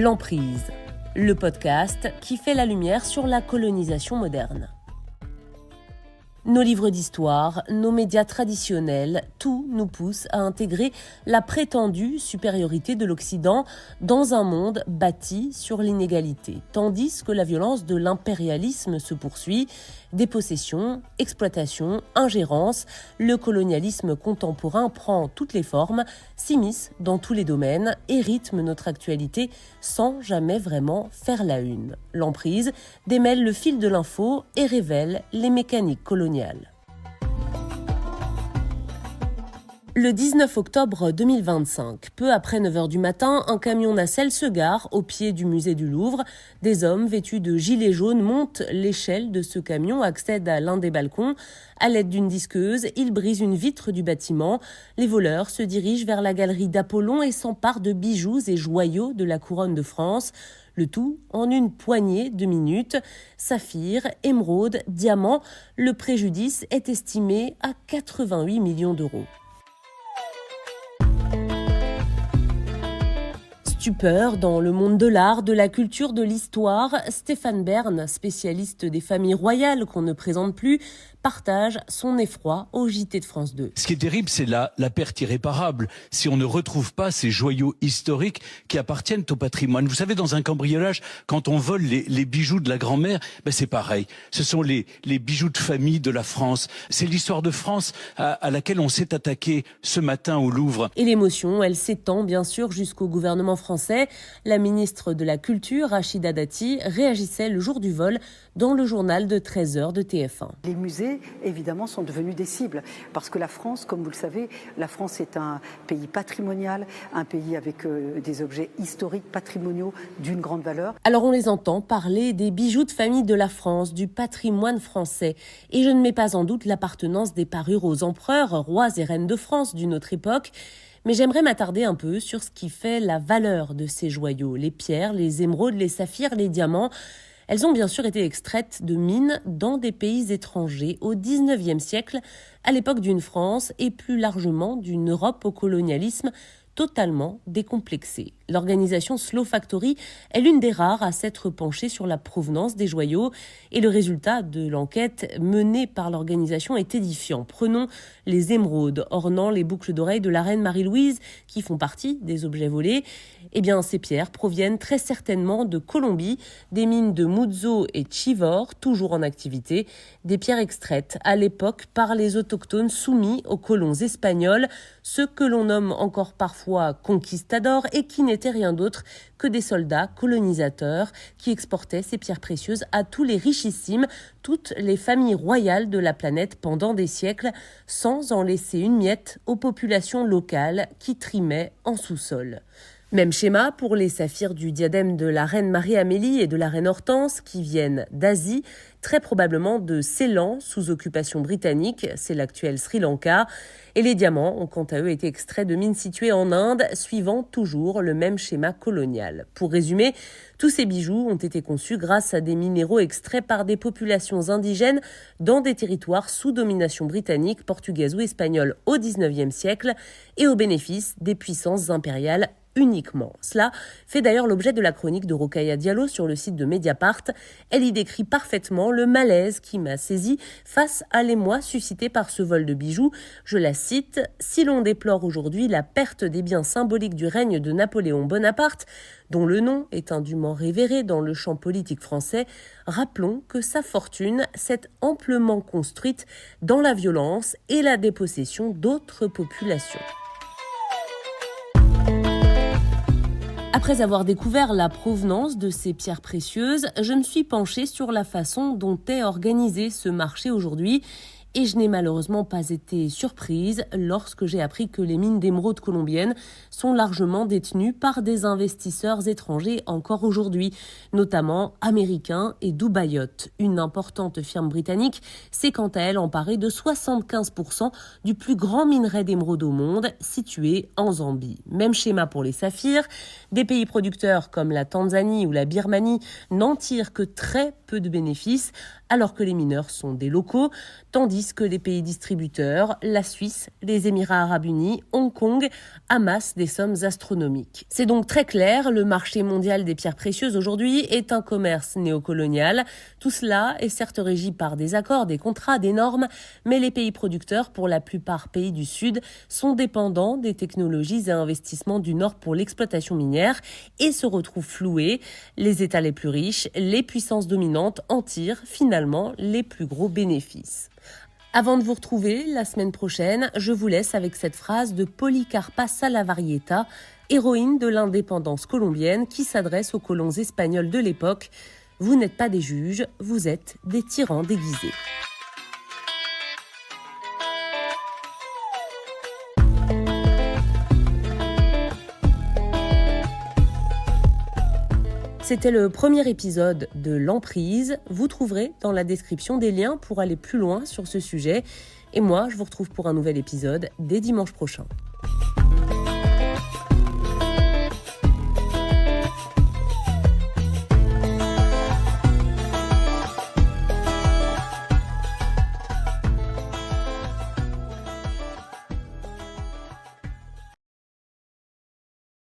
L'Emprise, le podcast qui fait la lumière sur la colonisation moderne. Nos livres d'histoire, nos médias traditionnels, tout nous pousse à intégrer la prétendue supériorité de l'Occident dans un monde bâti sur l'inégalité, tandis que la violence de l'impérialisme se poursuit. Dépossession, exploitation, ingérence, le colonialisme contemporain prend toutes les formes, s'immisce dans tous les domaines et rythme notre actualité sans jamais vraiment faire la une. L'Emprise démêle le fil de l'info et révèle les mécaniques coloniales. Le 19 octobre 2025, peu après 9h du matin, un camion nacelle se gare au pied du musée du Louvre. Des hommes vêtus de gilets jaunes montent l'échelle de ce camion, accèdent à l'un des balcons. À l'aide d'une disqueuse, ils brisent une vitre du bâtiment. Les voleurs se dirigent vers la galerie d'Apollon et s'emparent de bijoux et joyaux de la couronne de France. Le tout en une poignée de minutes. Saphir, émeraude, diamants, le préjudice est estimé à 88 millions d'euros. Stupeur dans le monde de l'art, de la culture, de l'histoire, Stéphane Bern, spécialiste des familles royales qu'on ne présente plus, partage son effroi au JT de France 2. Ce qui est terrible, c'est la perte irréparable si on ne retrouve pas ces joyaux historiques qui appartiennent au patrimoine. Vous savez, dans un cambriolage, quand on vole les bijoux de la grand-mère, c'est pareil. Ce sont les bijoux de famille de la France. C'est l'histoire de France à laquelle on s'est attaqué ce matin au Louvre. Et l'émotion, elle s'étend bien sûr jusqu'au gouvernement français. La ministre de la Culture, Rachida Dati, réagissait le jour du vol dans le journal de 13h de TF1. Les musées, évidemment, sont devenus des cibles. Parce que la France, comme vous le savez, la France est un pays patrimonial, un pays avec des objets historiques, patrimoniaux d'une grande valeur. Alors on les entend parler des bijoux de famille de la France, du patrimoine français. Et je ne mets pas en doute l'appartenance des parures aux empereurs, rois et reines de France d'une autre époque. Mais j'aimerais m'attarder un peu sur ce qui fait la valeur de ces joyaux. Les pierres, les émeraudes, les saphirs, les diamants. Elles ont bien sûr été extraites de mines dans des pays étrangers au XIXe siècle, à l'époque d'une France et plus largement d'une Europe au colonialisme totalement décomplexée. L'organisation Slow Factory est l'une des rares à s'être penchée sur la provenance des joyaux et le résultat de l'enquête menée par l'organisation est édifiant. Prenons les émeraudes ornant les boucles d'oreilles de la reine Marie-Louise qui font partie des objets volés. Eh bien, ces pierres proviennent très certainement de Colombie, des mines de Muzo et Chivor, toujours en activité, des pierres extraites à l'époque par les autochtones soumis aux colons espagnols, ceux que l'on nomme encore parfois conquistadors et qui n'étaient rien d'autre que des soldats colonisateurs qui exportaient ces pierres précieuses à tous les richissimes, toutes les familles royales de la planète pendant des siècles, sans en laisser une miette aux populations locales qui trimaient en sous-sol. Même schéma pour les saphirs du diadème de la reine Marie-Amélie et de la reine Hortense qui viennent d'Asie, très probablement de Ceylan sous occupation britannique, c'est l'actuel Sri Lanka. Et les diamants ont quant à eux été extraits de mines situées en Inde, suivant toujours le même schéma colonial. Pour résumer, tous ces bijoux ont été conçus grâce à des minéraux extraits par des populations indigènes dans des territoires sous domination britannique, portugaise ou espagnole au XIXe siècle et au bénéfice des puissances impériales uniquement. Cela fait d'ailleurs l'objet de la chronique de Rokhaya Diallo sur le site de Mediapart. Elle y décrit parfaitement le malaise qui m'a saisi face à l'émoi suscité par ce vol de bijoux. Je la cite, « Si l'on déplore aujourd'hui la perte des biens symboliques du règne de Napoléon Bonaparte, dont le nom est indûment révéré dans le champ politique français, rappelons que sa fortune s'est amplement construite dans la violence et la dépossession d'autres populations. » Après avoir découvert la provenance de ces pierres précieuses, je me suis penchée sur la façon dont est organisé ce marché aujourd'hui. Et je n'ai malheureusement pas été surprise lorsque j'ai appris que les mines d'émeraude colombiennes sont largement détenues par des investisseurs étrangers encore aujourd'hui, notamment américains et Dubaïote. Une importante firme britannique s'est quant à elle emparée de 75% du plus grand minerai d'émeraude au monde, situé en Zambie. Même schéma pour les saphirs. Des pays producteurs comme la Tanzanie ou la Birmanie n'en tirent que très peu de bénéfices, alors que les mineurs sont des locaux. tandis que les pays distributeurs, la Suisse, les Émirats arabes unis, Hong Kong, amassent des sommes astronomiques. C'est donc très clair, le marché mondial des pierres précieuses aujourd'hui est un commerce néocolonial. Tout cela est certes régi par des accords, des contrats, des normes, mais les pays producteurs, pour la plupart pays du Sud, sont dépendants des technologies et investissements du Nord pour l'exploitation minière et se retrouvent floués. Les États les plus riches, les puissances dominantes en tirent finalement les plus gros bénéfices. Avant de vous retrouver la semaine prochaine, je vous laisse avec cette phrase de Policarpa Salavarieta, héroïne de l'indépendance colombienne qui s'adresse aux colons espagnols de l'époque. Vous n'êtes pas des juges, vous êtes des tyrans déguisés. C'était le premier épisode de L'Emprise. Vous trouverez dans la description des liens pour aller plus loin sur ce sujet. Et moi, je vous retrouve pour un nouvel épisode dès dimanche prochain.